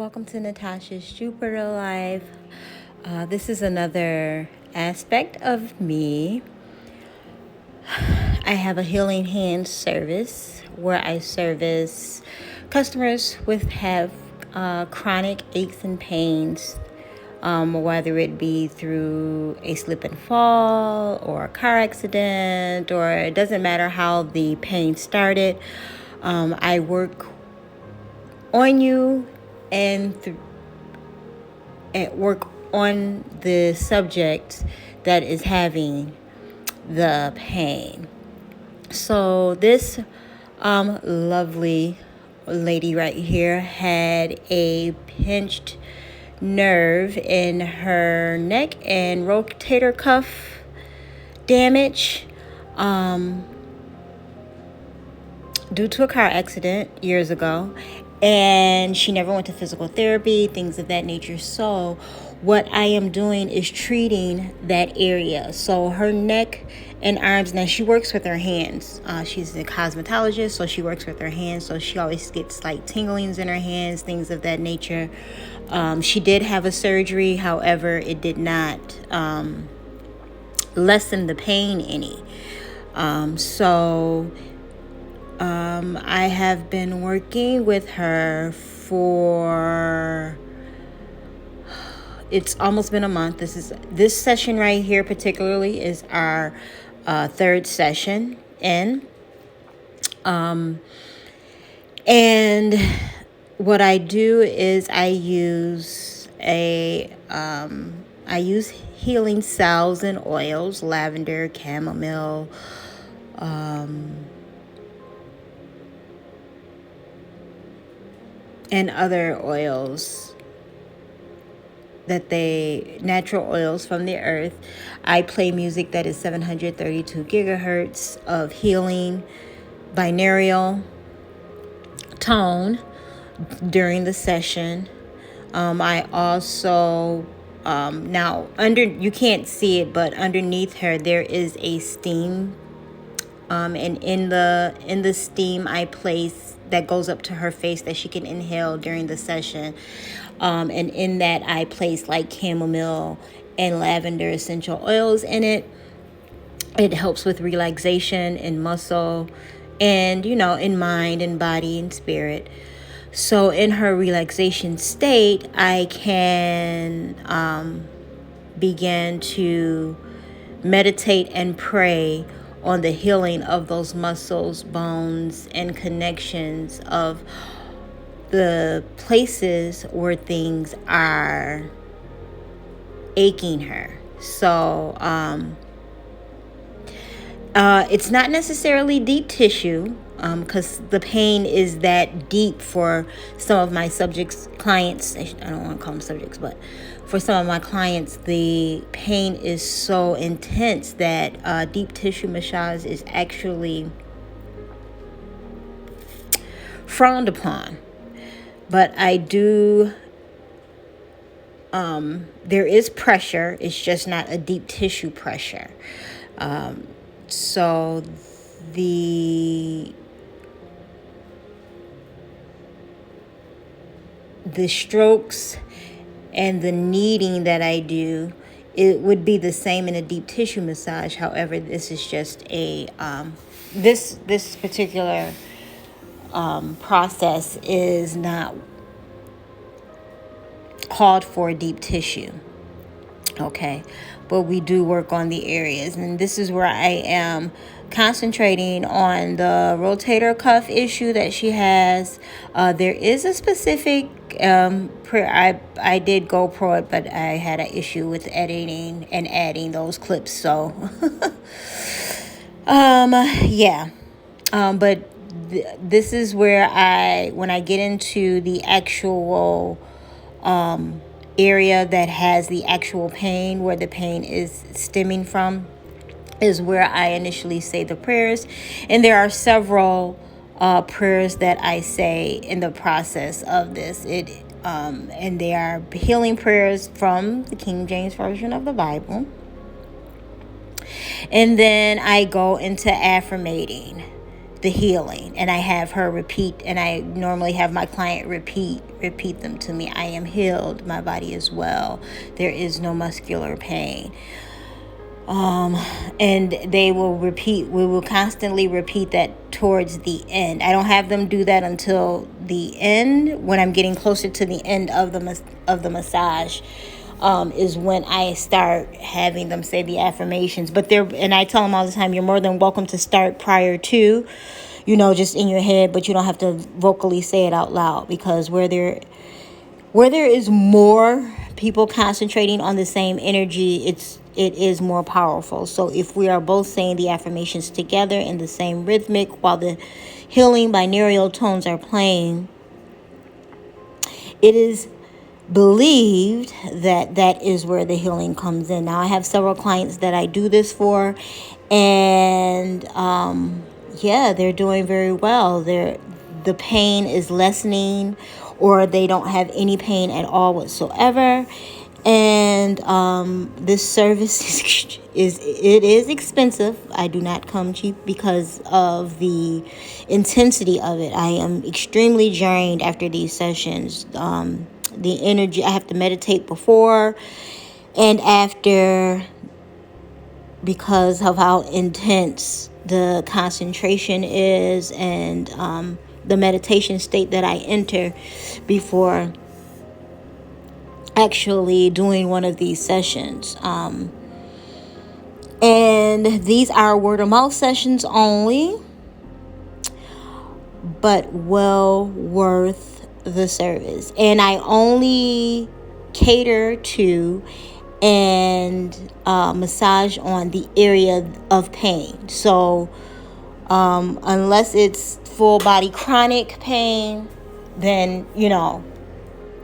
welcome to Natasha's Jupiter Life. This is another aspect of me. I have a healing hands service where I service customers have chronic aches and pains, whether it be through a slip and fall or a car accident, or it doesn't matter how the pain started. I work on you and work on the subject that is having the pain. So this lovely lady right here had a pinched nerve in her neck and rotator cuff damage due to a car accident years ago, and she never went to physical therapy, things of that nature. So what I am doing is treating that area. So her neck and arms, now she works with her hands. She's a cosmetologist, so she works with her hands. So she always gets like tinglings in her hands, things of that nature. She did have a surgery. However, it did not lessen the pain any. I have been working with her for, it's almost been a month. This session right here particularly is our third session in. And what I do is I use healing salves and oils, lavender, chamomile, and other oils natural oils from the earth. I play music that is 732 gigahertz of healing binaural tone during the session. I also now you can't see it, but underneath her there is a steam, and in the steam I place that goes up to her face that she can inhale during the session. And in that I place like chamomile and lavender essential oils in it. It helps with relaxation and muscle and, in mind and body and spirit. So in her relaxation state, I can begin to meditate and pray on the healing of those muscles, bones, and connections of the places where things are aching her. So it's not necessarily deep tissue, because the pain is that deep for some of my clients. I don't want to call them subjects, but for some of my clients, the pain is so intense that deep tissue massage is actually frowned upon. But I do, there is pressure. It's just not a deep tissue pressure. So the strokes and the kneading that I do, it would be the same in a deep tissue massage. However, this is just a this particular process is not called for deep tissue. Okay, but we do work on the areas, and this is where I am concentrating on the rotator cuff issue that she has. There is a specific I did GoPro it, but I had an issue with editing and adding those clips. So but this is where when I get into the actual area that has the actual pain, where the pain is stemming from, is where I initially say the prayers. And there are several prayers that I say in the process of this. And they are healing prayers from the King James Version of the Bible. And then I go into affirmating the healing, and I have her repeat, and I normally have my client repeat them to me. I am healed, my body is well, there is no muscular pain. And we will constantly repeat that towards the end. I don't have them do that until the end. When I'm getting closer to the end of the massage, is when I start having them say the affirmations. And I tell them all the time, you're more than welcome to start prior to, just in your head, but you don't have to vocally say it out loud, because where there is more people concentrating on the same energy, it is more powerful. So if we are both saying the affirmations together in the same rhythmic while the healing binaural tones are playing, it is believed that is where the healing comes in. Now, I have several clients that I do this for, and they're doing very well. The pain is lessening, or they don't have any pain at all whatsoever. And this service is expensive. I do not come cheap because of the intensity of it. I am extremely drained after these sessions. The energy, I have to meditate before and after, because of how intense the concentration is, and the meditation state that I enter before actually doing one of these sessions. And these are word of mouth sessions only, but well worth the service. And I only cater to and massage on the area of pain. So unless it's full body chronic pain, then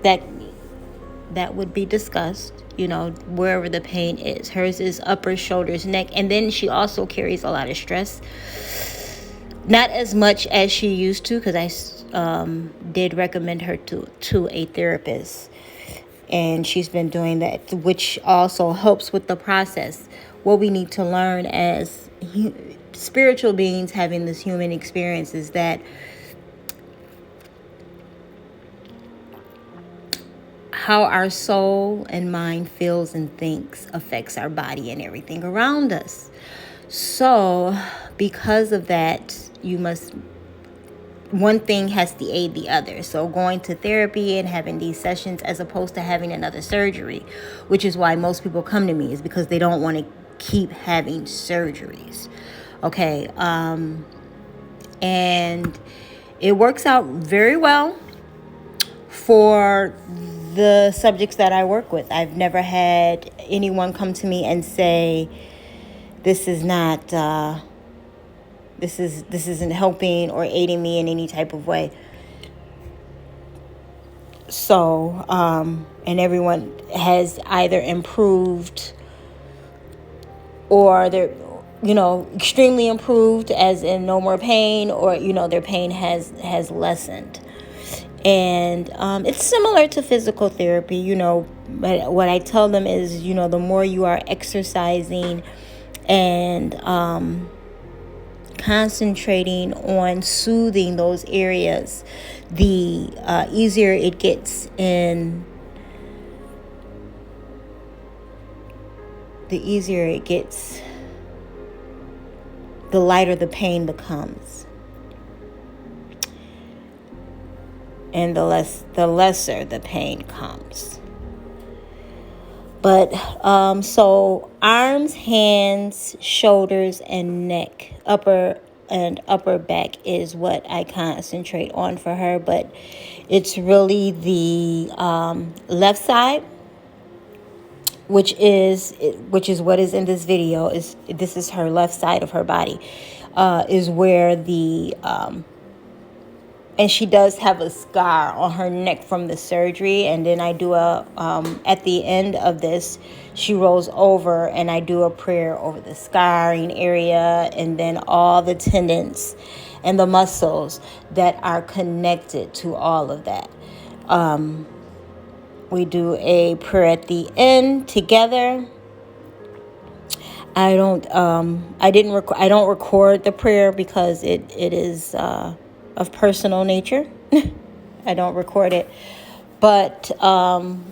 that would be discussed, wherever the pain is. Hers is upper shoulders, neck, and then she also carries a lot of stress. Not as much as she used to, because I did recommend her to a therapist, and she's been doing that, which also helps with the process. What we need to learn as spiritual beings having this human experience is that how our soul and mind feels and thinks affects our body and everything around us. So because of that, one thing has to aid the other. So going to therapy and having these sessions, as opposed to having another surgery, which is why most people come to me, is because they don't want to keep having surgeries. Okay. And it works out very well for the subjects that I work with. I've never had anyone come to me and say, this is not, this isn't helping or aiding me in any type of way. So, and everyone has either improved, or they're, extremely improved, as in no more pain, or, their pain has lessened. And it's similar to physical therapy, but what I tell them is, the more you are exercising and concentrating on soothing those areas, the easier it gets, the lighter the pain becomes. And the lesser the pain comes. But so arms, hands, shoulders, and neck, upper back is what I concentrate on for her. But it's really the left side, which is what is in this video. This is her left side of her body, is where the and she does have a scar on her neck from the surgery. And then I do at the end of this, she rolls over and I do a prayer over the scarring area, and then all the tendons and the muscles that are connected to all of that. We do a prayer at the end together. I don't record the prayer because it is of personal nature. I don't record it. But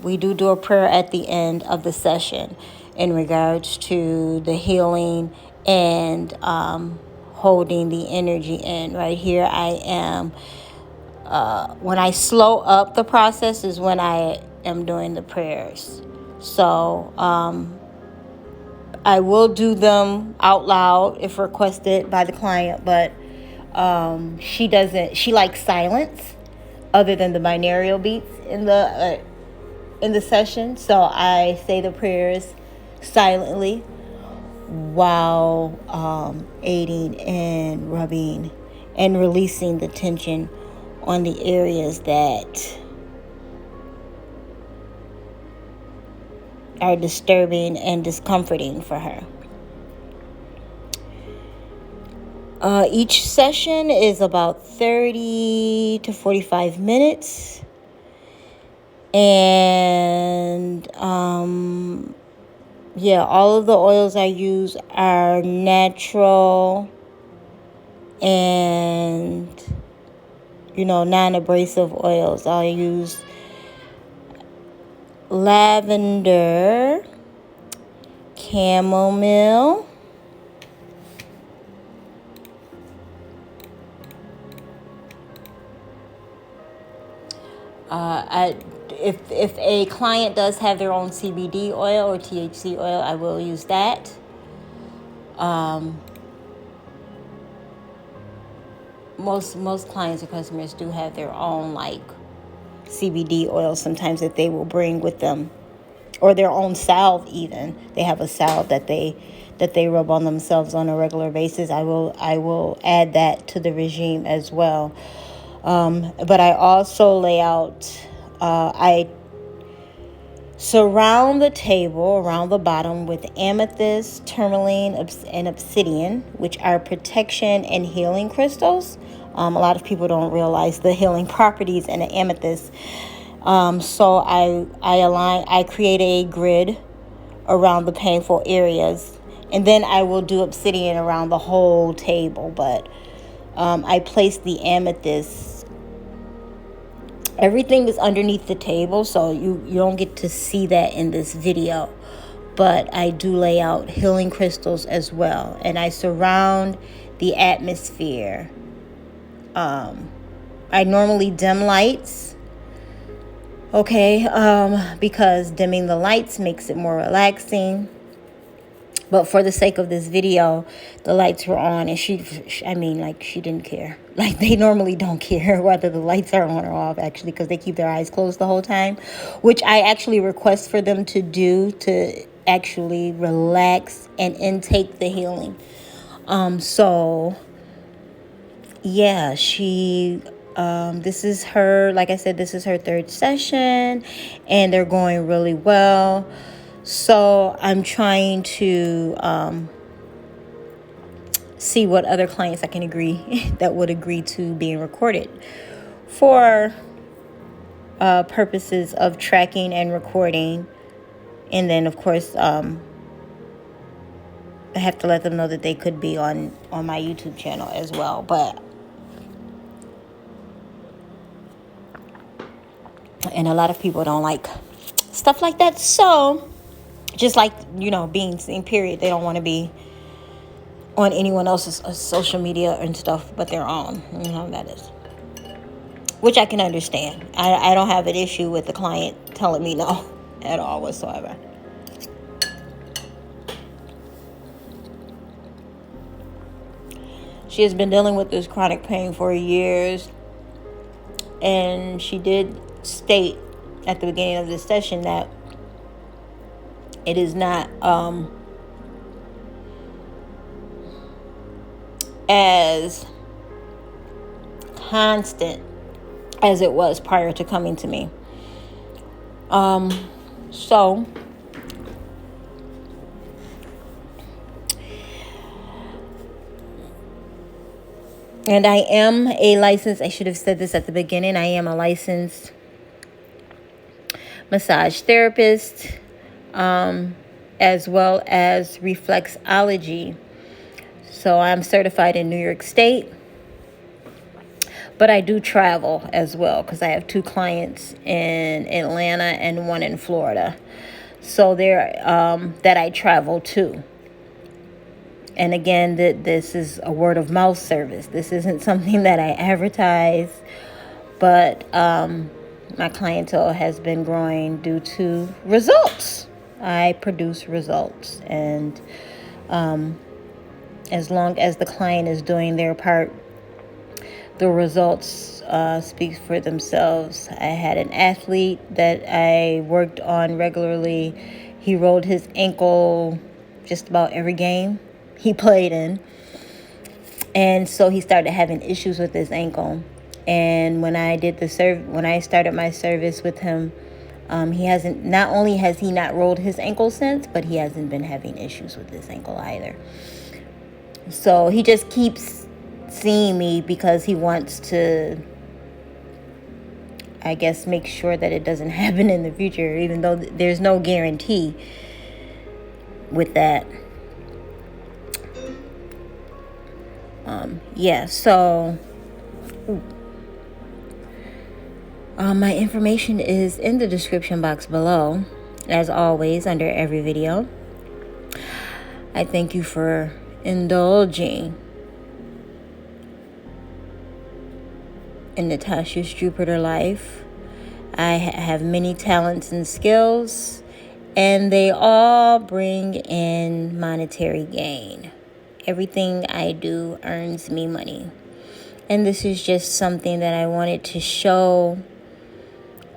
we do a prayer at the end of the session in regards to the healing and holding the energy in. Right here I am. When I slow up the process is when I am doing the prayers. So I will do them out loud if requested by the client, but she likes silence other than the binaural beats in the session. So I say the prayers silently while aiding and rubbing and releasing the tension on the areas that are disturbing and discomforting for her. Each session is about 30 to 45 minutes. And all of the oils I use are natural and, non-abrasive oils. I'll use lavender, chamomile, if a client does have their own CBD oil or THC oil, I will use that. Most clients or customers do have their own CBD oil sometimes that they will bring with them, or their own salve. Even they have a salve that they rub on themselves on a regular basis. I will add that to the regime as well. But I also lay out, I surround the table around the bottom with amethyst, tourmaline, and obsidian, which are protection and healing crystals. A lot of people don't realize the healing properties in the amethyst. So I create a grid around the painful areas, and then I will do obsidian around the whole table. But I place the amethyst. Everything is underneath the table, so you don't get to see that in this video. But I do lay out healing crystals as well. And I surround the atmosphere. I normally dim lights. Okay, because dimming the lights makes it more relaxing. But for the sake of this video, the lights were on, and she didn't care. They normally don't care whether the lights are on or off, actually, because they keep their eyes closed the whole time, which I actually request for them to do to actually relax and intake the healing. This is her, like I said, this is her third session, and they're going really well. So I'm trying to see what other clients I can agree that would agree to being recorded for purposes of tracking and recording. And then, of course, I have to let them know that they could be on my YouTube channel as well. And a lot of people don't like stuff like that. So just being seen, period. They don't want to be on anyone else's social media and stuff but their own. That is. Which I can understand. I don't have an issue with the client telling me no at all whatsoever. She has been dealing with this chronic pain for years. And she did state at the beginning of this session that it is not as constant as it was prior to coming to me. So and I am a licensed, I should have said this at the beginning, I am a licensed massage therapist. as well as reflexology. So I'm certified in New York State, but I do travel as well because I have 2 clients in Atlanta and 1 in Florida. So there, that I travel to. And again, this is a word of mouth service. This isn't something that I advertise, but my clientele has been growing due to results. I produce results, and as long as the client is doing their part, the results speak for themselves. I had an athlete that I worked on regularly. He rolled his ankle just about every game he played in, and so he started having issues with his ankle. And when I did when I started my service with him, he hasn't. Not only has he not rolled his ankle since, but he hasn't been having issues with his ankle either. So he just keeps seeing me because he wants to, I guess, make sure that it doesn't happen in the future, even though there's no guarantee with that. So my information is in the description box below, as always, under every video. I thank you for indulging in Natasha's Jupiter life. I have many talents and skills, and they all bring in monetary gain. Everything I do earns me money. And this is just something that I wanted to show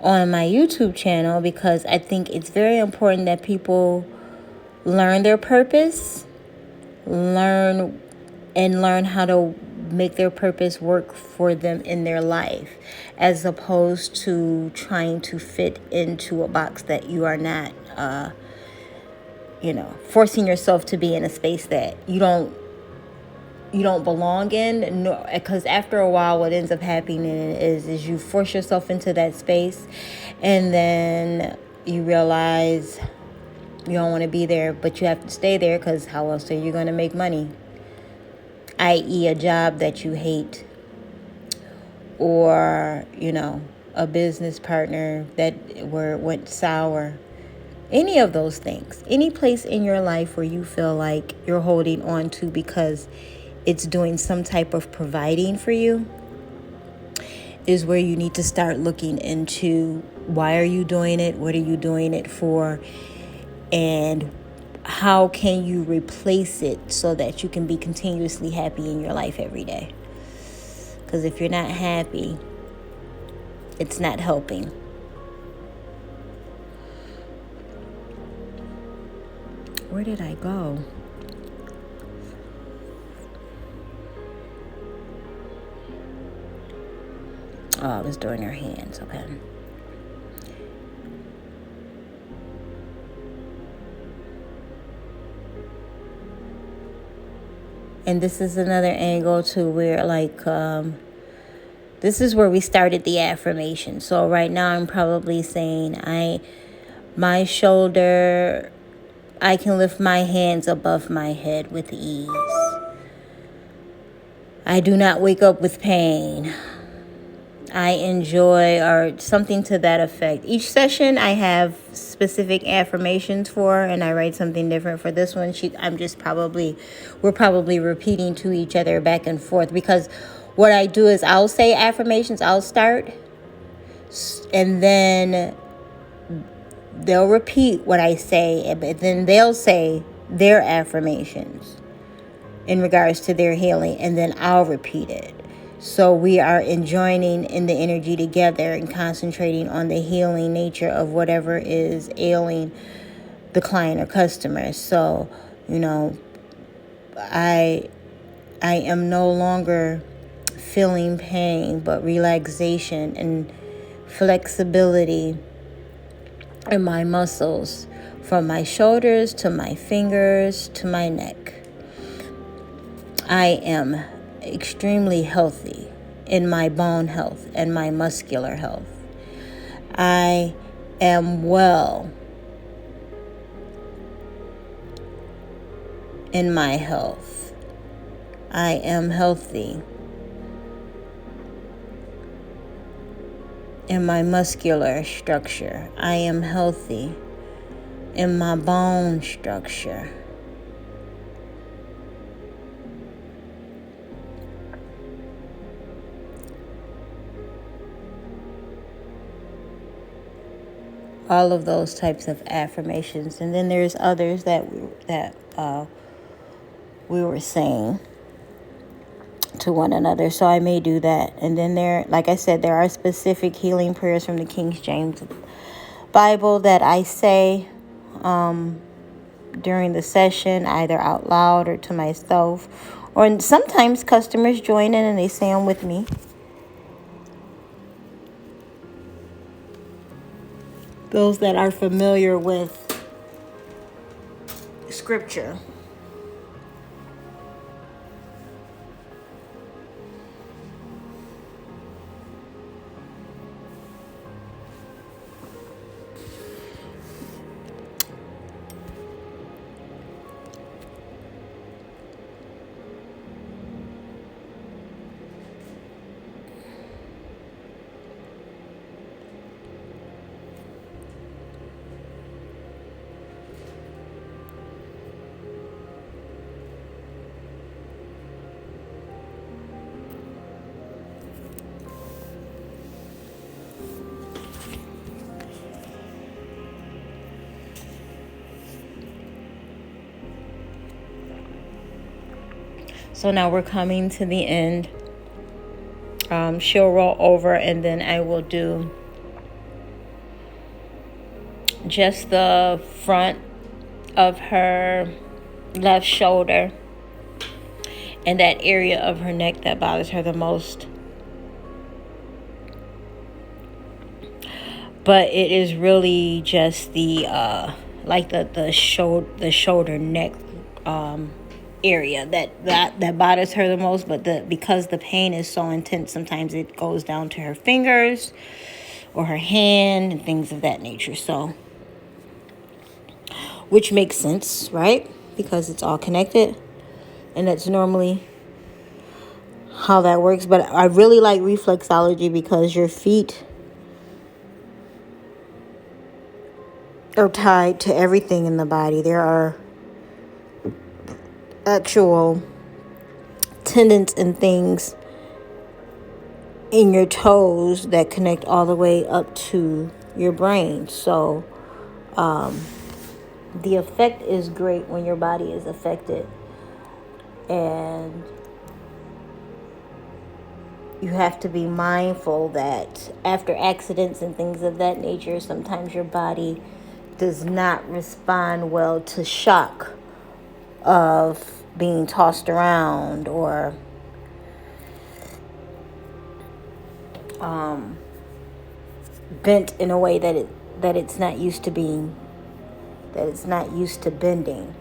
on my YouTube channel because I think it's very important that people learn their purpose, learn how to make their purpose work for them in their life, as opposed to trying to fit into a box that you are not, forcing yourself to be in a space that you don't belong in. No, because after a while, what ends up happening is you force yourself into that space, and then you realize you don't want to be there, but you have to stay there because how else are you going to make money? I.e., a job that you hate, or a business partner that went sour. Any of those things, any place in your life where you feel like you're holding on to because it's doing some type of providing for you, is where you need to start looking into why are you doing it, what are you doing it for, and how can you replace it so that you can be continuously happy in your life every day. Because if you're not happy, it's not helping. Where did I go? Oh, I was doing her hands. Okay. And this is another angle to where, this is where we started the affirmation. So right now I'm probably saying, my shoulder, I can lift my hands above my head with ease. I do not wake up with pain. I enjoy, or something to that effect. Each session I have specific affirmations for, and I write something different for this one. We're probably repeating to each other back and forth, because what I do is I'll say affirmations, I'll start, and then they'll repeat what I say, but then they'll say their affirmations in regards to their healing, and then I'll repeat it. So we are joining in the energy together and concentrating on the healing nature of whatever is ailing the client or customer. So, I am no longer feeling pain, but relaxation and flexibility in my muscles, from my shoulders to my fingers to my neck. I am extremely healthy in my bone health and my muscular health. I am well in my health. I am healthy in my muscular structure. I am healthy in my bone structure. All of those types of affirmations. And then there's others that we were saying to one another. So I may do that. And then there, like I said, there are specific healing prayers from the King James Bible that I say during the session, either out loud or to myself. Or sometimes customers join in and they say them with me. Those that are familiar with scripture. So now we're coming to the end. She'll roll over and then I will do just the front of her left shoulder and that area of her neck that bothers her the most. But it is really just the shoulder neck area that bothers her the most. But because the pain is so intense, sometimes it goes down to her fingers or her hand and things of that nature. So, which makes sense, right? Because it's all connected, and that's normally how that works. But I really like reflexology because your feet are tied to everything in the body. There are actual tendons and things in your toes that connect all the way up to your brain. So the effect is great when your body is affected, and you have to be mindful that after accidents and things of that nature, sometimes your body does not respond well to shock of being tossed around or bent in a way that it's not used to being, that it's not used to bending.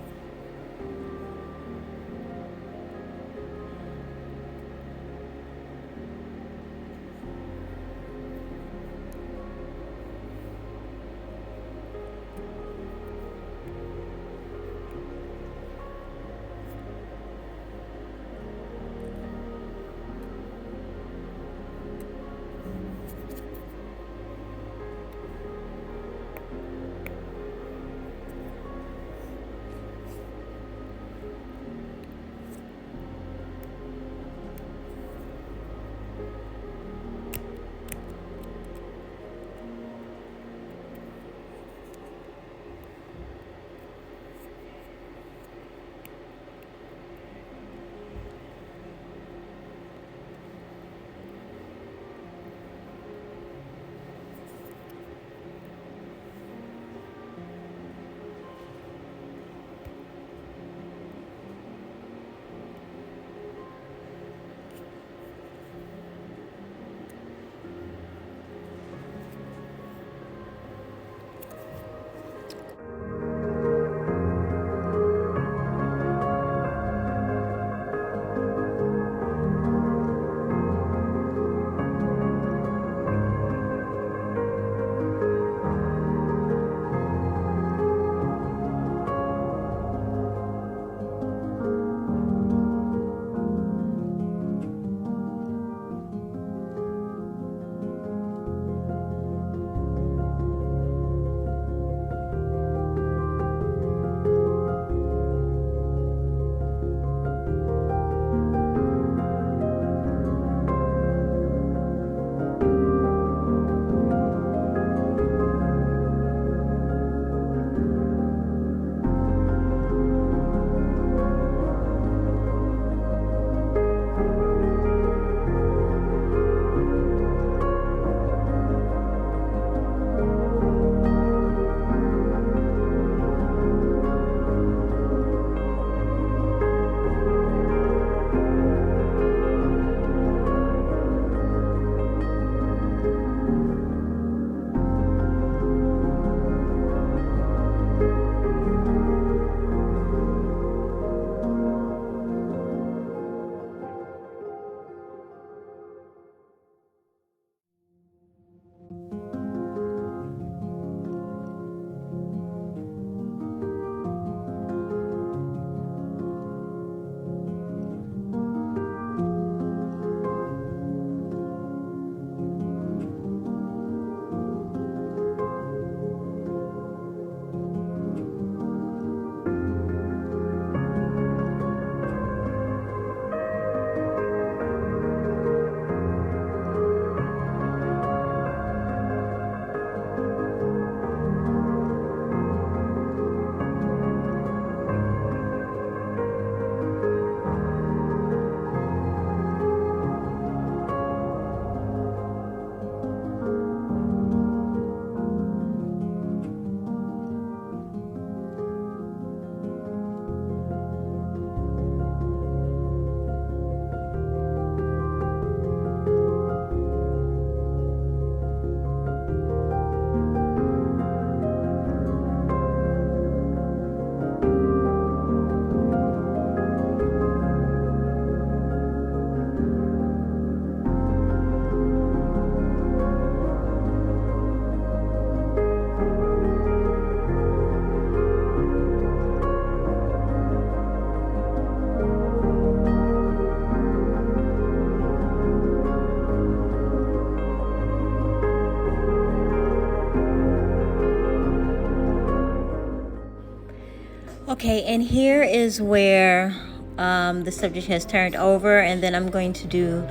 Okay, and here is where the subject has turned over, and then I'm going to do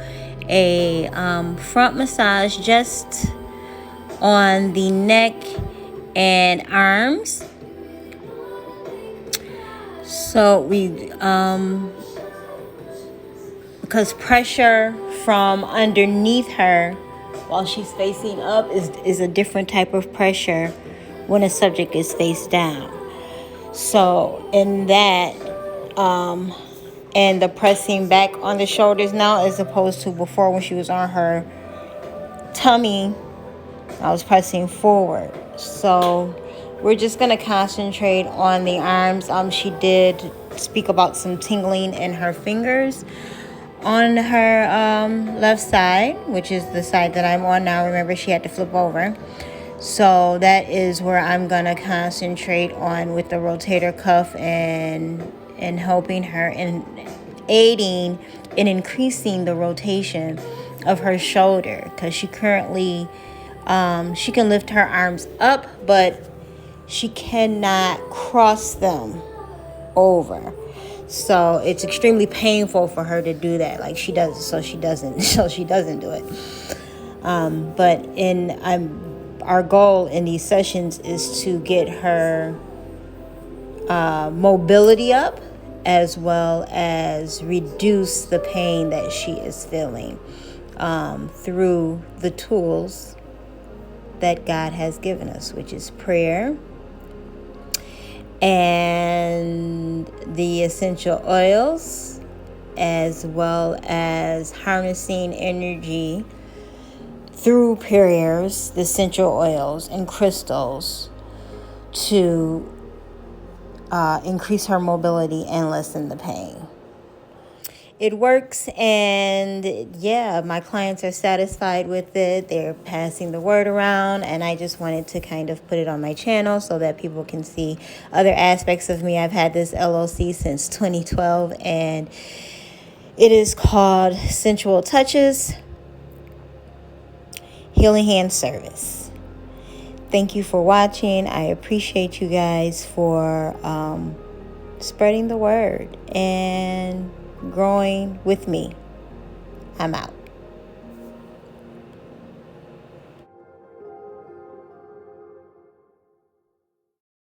a front massage just on the neck and arms. So we because pressure from underneath her while she's facing up is a different type of pressure when a subject is face down. So in that and the pressing back on the shoulders now, as opposed to before when she was on her tummy, I was pressing forward. So we're just going to concentrate on the arms. She did speak about some tingling in her fingers on her left side, which is the side that I'm on now. Remember, she had to flip over. So that is where I'm going to concentrate on with the rotator cuff and helping her and aiding in increasing the rotation of her shoulder, because she currently she can lift her arms up, but she cannot cross them over. So it's extremely painful for her to do that. Like she does, so she doesn't do it. But our goal in these sessions is to get her mobility up, as well as reduce the pain that she is feeling through the tools that God has given us, which is prayer and the essential oils, as well as harnessing energy through prayers, the essential oils and crystals to increase her mobility and lessen the pain. It works, and yeah, my clients are satisfied with it. They're passing the word around, and I just wanted to kind of put it on my channel so that people can see other aspects of me. I've had this LLC since 2012, and it is called Sensual Touches Healing Hand Service. Thank you for watching. I appreciate you guys for spreading the word and growing with me. I'm out.